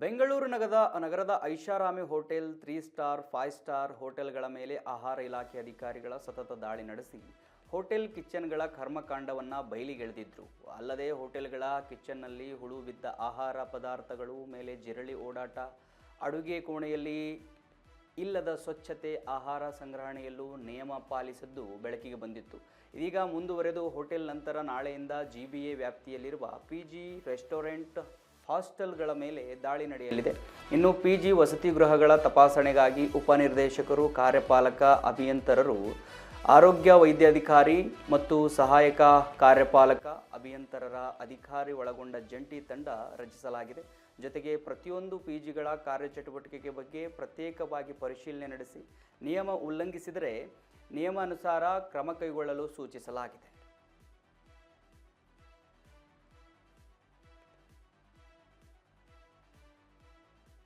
ಬೆಂಗಳೂರು ನಗರದ ಐಷಾರಾಮಿ hotel 3 star 5 star ಹೋಟೆಲ್ಗಳ ಮೇಲೆ ಆಹಾರ ಇಲಾಖೆ ಅಧಿಕಾರಿಗಳ ಸತತ ದಾಳಿ ನಡೆಸಿ ಹೋಟೆಲ್ ಕಿಚನ್ಗಳ ಕರ್ಮಕಾಂಡವನ್ನು ಬಯಲಿಗೆಳೆದಿದ್ರು. ಅಲ್ಲದೆ ಹೋಟೆಲ್ಗಳ ಕಿಚನ್ನಲ್ಲಿ ಹುಳು ಬಿದ್ದ ಆಹಾರ ಪದಾರ್ಥಗಳು ಮೇಲೆ ಜಿರಳಿ ಓಡಾಟ, ಅಡುಗೆ ಕೋಣೆಯಲ್ಲಿ ಇಲ್ಲದ ಸ್ವಚ್ಛತೆ, ಆಹಾರ ಸಂಗ್ರಹಣೆಯಲ್ಲೂ ನಿಯಮ ಪಾಲಿಸದ್ದು ಬೆಳಕಿಗೆ ಬಂದಿತ್ತು. ಇದೀಗ ಮುಂದುವರೆದು ಹೋಟೆಲ್ ನಂತರ ನಾಳೆಯಿಂದ ಜಿಬಿಎ ವ್ಯಾಪ್ತಿಯಲ್ಲಿರುವ ಪಿಜಿ, ರೆಸ್ಟೋರೆಂಟ್, ಹಾಸ್ಟೆಲ್ಗಳ ಮೇಲೆ ದಾಳಿ ನಡೆಯಲಿದೆ. ಇನ್ನು ಪಿಜಿ ವಸತಿ ಗೃಹಗಳ ತಪಾಸಣೆಗಾಗಿ ಉಪನಿರ್ದೇಶಕರು, ಕಾರ್ಯಪಾಲಕ ಅಭಿಯಂತರರು, ಆರೋಗ್ಯ ವೈದ್ಯಾಧಿಕಾರಿ ಮತ್ತು ಸಹಾಯಕ ಕಾರ್ಯಪಾಲಕ ಅಭಿಯಂತರರ ಅಧಿಕಾರಿ ಒಳಗೊಂಡ ಜಂಟಿ ತಂಡ ರಚಿಸಲಾಗಿದೆ. ಜೊತೆಗೆ ಪ್ರತಿಯೊಂದು ಪಿಜಿಗಳ ಕಾರ್ಯಚಟುವಟಿಕೆ ಬಗ್ಗೆ ಪ್ರತ್ಯೇಕವಾಗಿ ಪರಿಶೀಲನೆ ನಡೆಸಿ ನಿಯಮ ಉಲ್ಲಂಘಿಸಿದರೆ ನಿಯಮಾನುಸಾರ ಕ್ರಮ ಕೈಗೊಳ್ಳಲು ಸೂಚಿಸಲಾಗಿದೆ.